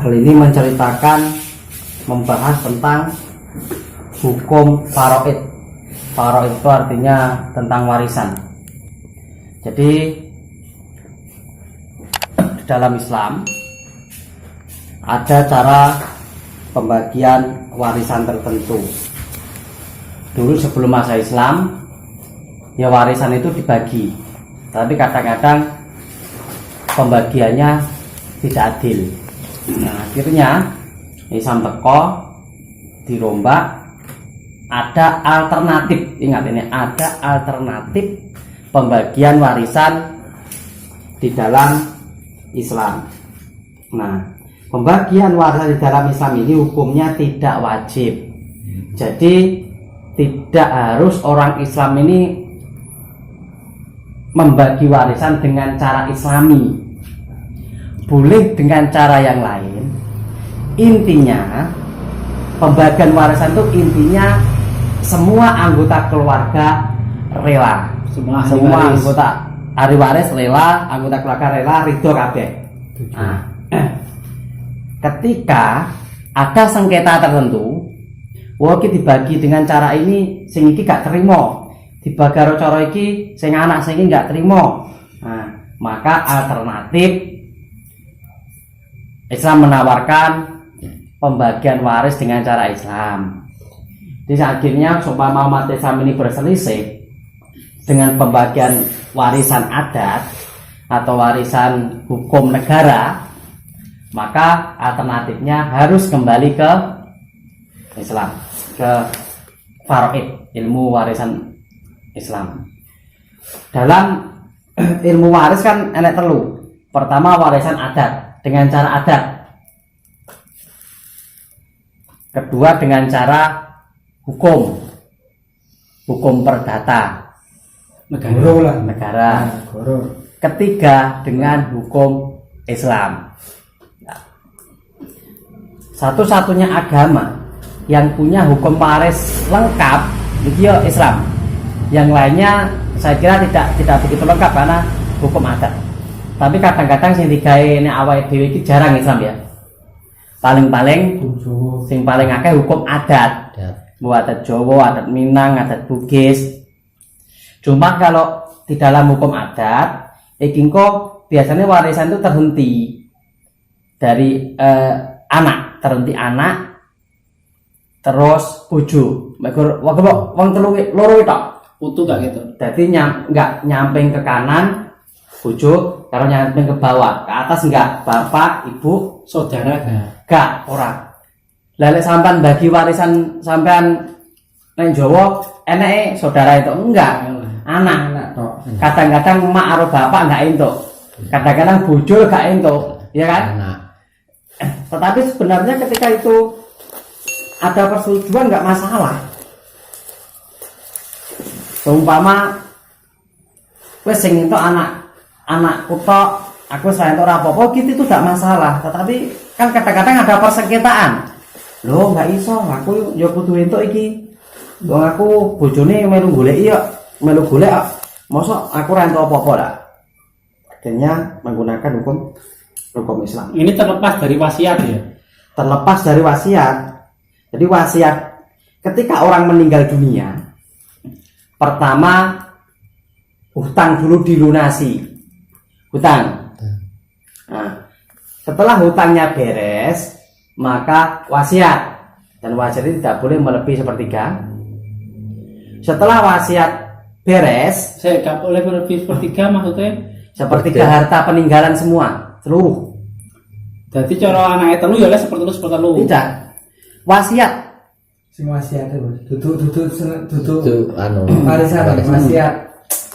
Hal ini membahas tentang hukum faraid. Faraid itu artinya tentang warisan. Jadi di dalam Islam ada cara pembagian warisan tertentu. Dulu sebelum masa Islam, ya warisan itu dibagi, tapi kadang-kadang pembagiannya tidak adil. Nah, akhirnya Islam teko dirombak, ada alternatif. Ingat ini, ada alternatif pembagian warisan di dalam Islam. Nah, pembagian warisan di dalam Islam ini hukumnya tidak wajib. Jadi tidak harus orang Islam ini membagi warisan dengan cara Islami. Boleh dengan cara yang lain. Intinya pembagian warisan itu intinya semua anggota keluarga rela. Semua anggota ahli waris rela, anggota keluarga rela, ridho kabeh. Nah, ketika ada sengketa tertentu, iki dibagi dengan cara ini, sing iki gak terima, dibagi karo cara iki, sing anak sing iki gak terima. Nah, maka alternatif Islam menawarkan pembagian waris dengan cara Islam. Jadi akhirnya seumpama umat Islam ini berselisih dengan pembagian warisan adat atau warisan hukum negara, maka alternatifnya harus kembali ke Islam, ke faraid, ilmu warisan Islam. Dalam ilmu waris kan enek telu. Pertama warisan adat dengan cara adat. Kedua dengan cara hukum perdata negara. Ketiga dengan hukum Islam. Satu-satunya agama yang punya hukum waris lengkap itu Islam. Yang lainnya saya kira tidak begitu lengkap karena hukum adat. Tapi kadang-kadang sing digawe nek awake dhewe iki jarang Islam ya. Paling-paling sing paling akeh hukum adat. Buat adat Jawa, adat Minang, adat Bugis. Cuma kalau di dalam hukum adat, iki kok biasanya warisan itu terhenti dari anak, terus bojo. Wong telu loro tok. Utuh gak gitu. Jadi nggak nyamping ke kanan bojo, kalau nyamping ke bawah, ke atas enggak, bapak, ibu, saudara gak orang. Lelek sampean bagi warisan sampean nang Jawa, enake saudara itu enggak, anak tok. Kadang-kadang emak karo bapak enggak entuk. Kadang-kadang bojo gak entuk, ya kan? Tetapi sebenarnya ketika itu ada persetujuan enggak masalah. Seumpama wis sing entuk anakku tok, aku selain itu apa-apa gitu itu tidak masalah. Tetapi kan kadang-kadang ada persengketaan. Loh nggak iso, aku ya kudu entuk iki. Wong aku bojone melu goleki ya, melu golek kok. Mosok aku ora entuk apa-apa lah. Akhirnya menggunakan hukum Islam. Ini terlepas dari wasiat ya. Terlepas dari wasiat. Jadi wasiat ketika orang meninggal dunia, pertama hutang dulu dilunasi. Hutang. Nah, setelah hutangnya beres, maka wasiat. Dan wasiat itu tidak boleh melebihi sepertiga. Setelah wasiat beres, saya nggak boleh melebihi sepertiga, maksudnya sepertiga harta peninggalan semua, seluruh. Jadi cara anaknya telu ya seperti lu. Tidak. Wasiat. Sing wasiat itu duduk anu warisan wasiat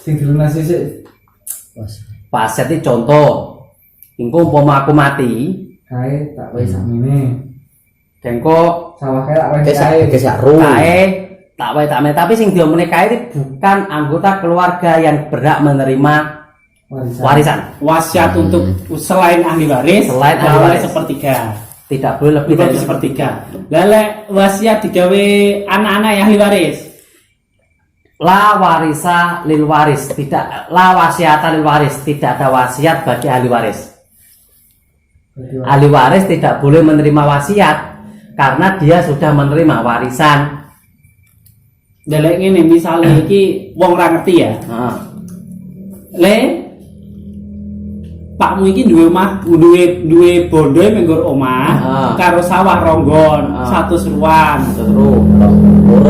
sing dilunasi sik. Wasiat itu contoh. Engko umpama aku mati, Kae tak wae sakmene. dengko Sawah kae tak wae kae. kae tak wae tak mene, tapi sing diomene kae itu bukan anggota keluarga yang berhak menerima warisan. Wasiat untuk selain ahli waris, Selain ahli waris. sepertiga. Tidak boleh lebih dari sepertiga. Lele wasiat digawe anak-anak yang ahli waris. La warisa lil waris, tidak la wasiata lil waris, tidak ada wasiat bagi ahli waris. Ahli waris tidak boleh menerima wasiat karena dia sudah menerima warisan. Delek ngene misale iki wong ora ngerti ya. Heeh. Le pakmu iki duwe omah, duwe bondo menggur omah karo sawah ronggon, satu ruang.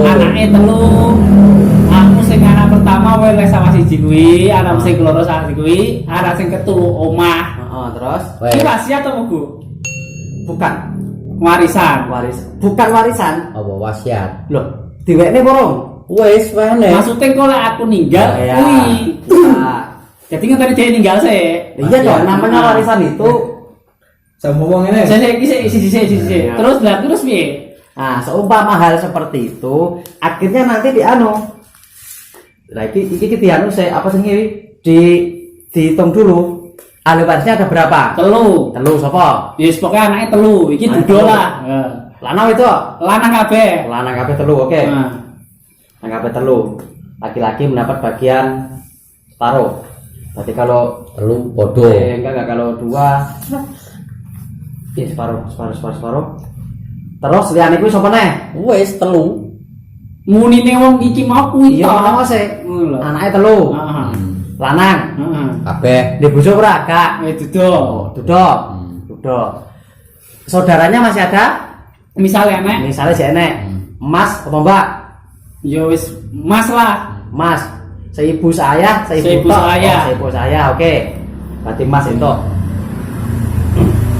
Anake telu. Aku sing anak pertama wae sawah siji kuwi, anak sing keloro sawah siji kuwi, anak sing ketelu omah. Terus Iki wasiat apa, Bu? bukan Warisan. bukan warisan. Apa wasiat? Loh, diwekne borong. Wes wene. Maksudnya kalau aku ninggal, Ya, kuwi. bisa. Jadi kan tadi dia ninggal sih. Iya dong, namanya warisan itu. Sama wong ini. Sisi. Terus piye? Nah, seumpama hal seperti itu, akhirnya nanti iki dianu saya apa sih dihitung dulu. Ahli warisnya ada berapa? Telu. Sapa? Yes, pokoknya anaknya telu. Iki Anak dudo telu. lah. Lanang itu. Lanang kabeh. Lanang kabeh telu, oke. Nah. Lanang kabeh telu. Laki-laki mendapat bagian separuh. Berarti kalau Telu podo. enggak kalau dua ya separuh. Terus liyane kuwi sapa neh? Wes telu. Munine wong iki mau kuwi Iya, to. ana sih. Ngono lho. Anake telu. Heeh. Lanang. Heeh. Kabeh. Di bojo ora, Kak? Dudo. Duduk. Duduk. Saudaranya masih ada? Misalnya nek Misalnya si enek. Mas atau Mbak? ya wis Mas lah. Mas. Seibu saya, Seibu tok. saya. Oh, seibu saya, oke. Berarti Mas itu.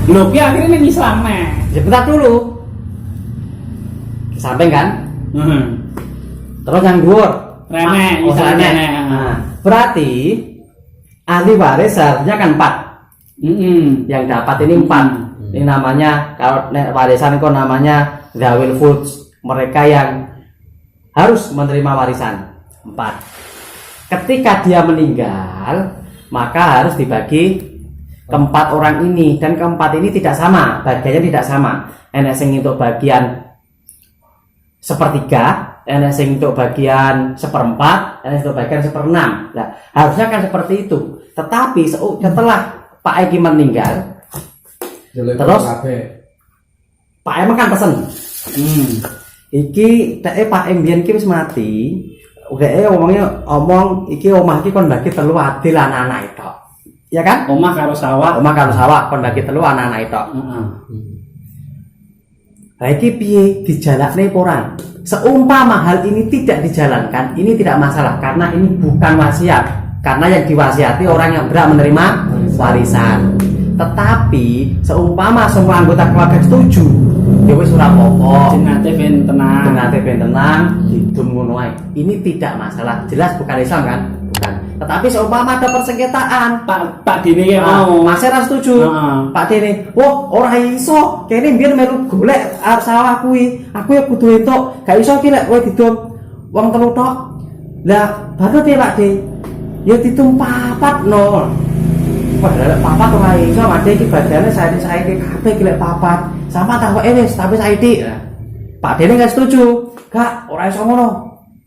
Lho ki akhirnya ning Islam nek. Sebentar dulu. Samping kan? Heeh. Terus yang dhuwur. Renek, Oh, misalnya renek. renek. Nah, berarti ahli waris seharusnya kan 4. Yang dapat ini 4. Ini namanya kalau warisan itu namanya zawil furds, mereka yang harus menerima warisan 4. Ketika dia meninggal, maka harus dibagi keempat orang ini, dan keempat ini tidak sama, bagiannya tidak sama. Enek sing untuk bagian sepertiga, enek sing untuk bagian seperempat, enek untuk bagian seperenam. Nah, harusnya kan seperti itu. Tetapi setelah Pak Eki meninggal, terus Pak Em kan pesen, iki Pak Em biyen ki wis mati. Udah omong iki omah iki kon bagi telu adil anak-anak itu. Ya kan? Omah karo sawah. Omah karo sawah kon bagi telu anak-anak itu. Heeh. Lah iki piye dijalakne orang? Seumpama hal ini tidak dijalankan, ini tidak masalah karena ini bukan wasiat. Karena yang diwasiati orang yang berhak menerima warisan. Tetapi seumpama semua anggota keluarga setuju, ya wis ora apa-apa. Jenate ben tenang. Jenate ben tenang, hidung ngono ae. Ini tidak masalah. Jelas bukan Islam kan? Bukan. Tetapi seumpama ada persengketaan, Pak Dene ya mau. Mas ora setuju. Heeh. Pak Dene, "Wah, ora iso. Kene mbiyen melu golek arep sawah kuwi. Aku ya kudu entuk. Gak iso ki lek kowe didom wong telu tok." Lah, baru te Pak De. Ya ditum papat no. Padahal papat ora iso, Pak De iki badane saiki kabeh ki lek papat. Sama takoke wis, tapi saiki. Pak Dene gak setuju. Gak, ora iso ngono.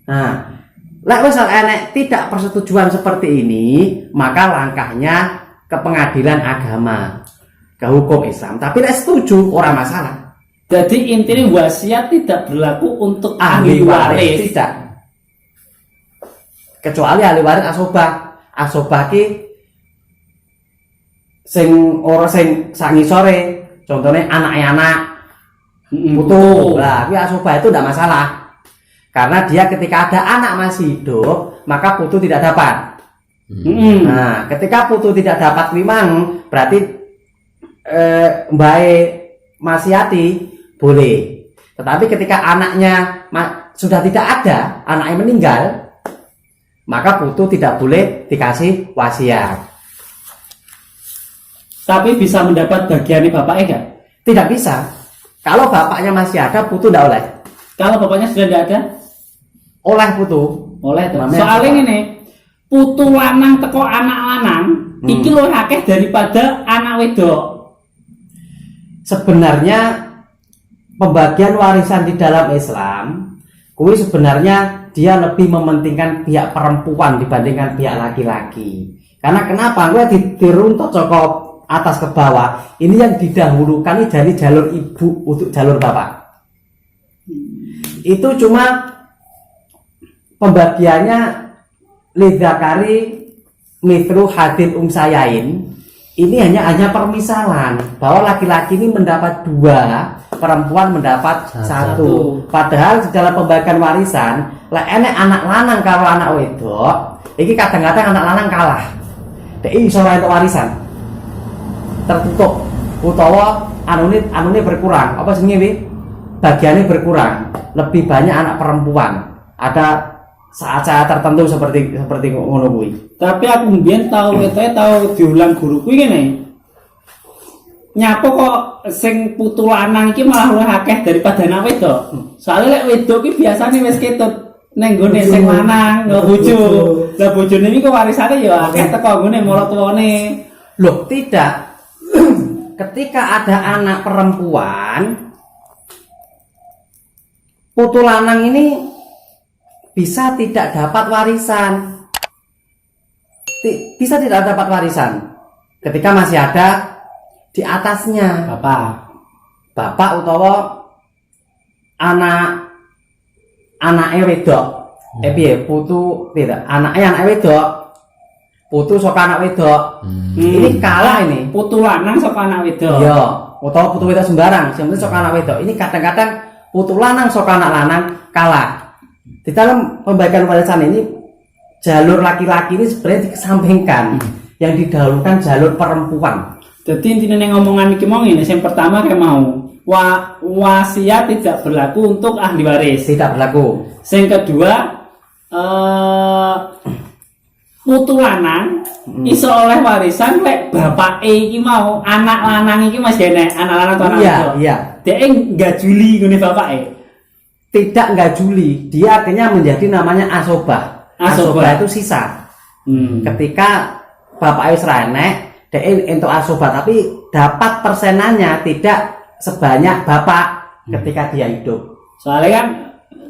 Nah, lek wis enek tidak persetujuan seperti ini, maka langkahnya ke pengadilan agama, ke hukum Islam. Tapi lek setuju, ora masalah. Jadi intinya wasiat tidak berlaku untuk Ahli waris tidak. Kecuali ahli waris asobah. Asobah ki sing ora sing sak ngisore, contohnya anak-anak putu. Lah, kuwi asobah itu tidak masalah. Karena dia ketika ada anak masih hidup, maka putu tidak dapat. Nah, ketika putu tidak dapat memang berarti mbae masiati boleh. Tetapi ketika anaknya sudah tidak ada, anaknya meninggal, maka putu tidak boleh dikasih wasiat. Tapi bisa mendapat bagian bapaknya kan? Tidak bisa. Kalau bapaknya masih ada, putu tidak oleh. Kalau bapaknya sudah tidak ada, Oleh putu. oleh. Namanya Soalnya apa? ini putu lanang teko anak lanang, iki luwih akeh daripada anak wedok. Sebenarnya pembagian warisan di dalam Islam, kuwi sebenarnya dia lebih mementingkan pihak perempuan dibandingkan pihak laki-laki. Karena kenapa? Gue diruntut saka atas ke bawah, ini yang didahulukan ini dari jalur ibu untuk jalur bapak. Itu cuma pembagiannya lidzakari mithlu hadil umsayain. Ini hanya permisalan bahwa laki-laki ini mendapat 2, perempuan mendapat 1. Padahal di dalam pembagian warisan, lah enek anak lanang karo anak wedok, iki kadang-kadang anak lanang kalah. Dek iso entuk warisan. Tertutup utawa anune berkurang. Apa jenenge wi? Bagiannya berkurang. Lebih banyak anak perempuan. Ada saat-saat tertentu seperti ngono kuwi. Tapi aku mbiyen tau diulang guruku ngene. Nyapa kok sing putu lanang iki malah luwih akeh daripada anak wedok. Soale lek wedok iki biasane wis ketut ning gone sing lanang, lho bojo. Lah bojone iki warisane ya akeh teko gone marang tuane. Loh, tidak. Ketika ada anak perempuan, putu lanang ini bisa tidak dapat warisan. Bisa tidak dapat warisan ketika masih ada di atasnya bapak utawa anake wedok. Piye putu tidak anake wedok. Putu saka anak wedok. Ini kalah ini. Putu lanang saka anak wedok. Iya, utawa putu wedok sembarang, sing penting saka anak wedok. Ini kadang-kadang putu lanang saka anak lanang kalah. Di dalam pembagian warisan ini jalur laki-laki ini sebenarnya dikesampingkan, yang didahulukan jalur perempuan. Jadi intinya yang ngomongan iki mau ini, yang pertama kayak mau wasiat tidak berlaku untuk ahli waris. Tidak berlaku. Yang kedua putu lanang iso oleh warisan lek bapak iki mau anak lanang iki masih enek anak lanang atau anak wedok. Iya. Dia enggak juli ngene bapake. Tidak enggak juli, dia akhirnya menjadi namanya asobah. Asobah itu sisa. Ketika bapak wis renek, dia entuk asobah tapi dapat persenannya tidak sebanyak bapak ketika dia hidup. Soalnya kan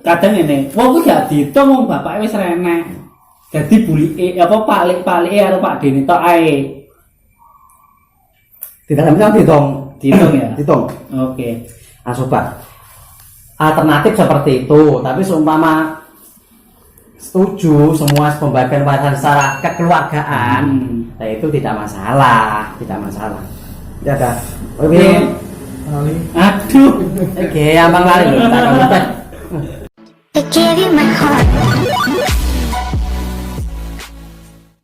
kadang ini, wong ku gak diitung wong bapake wis renek. Dadi bulike apa palik-palike karo Pak Dene tok ae. Di dalamnya dihitung Ya. Dihitung. Oke. Asobah. Alternatif seperti itu, tapi seumpama setuju semua pembagian warisan secara kekeluargaan, nah itu tidak masalah. Ya dah. Oke. Aduh. Oke, abang lari loh. I gave you my heart.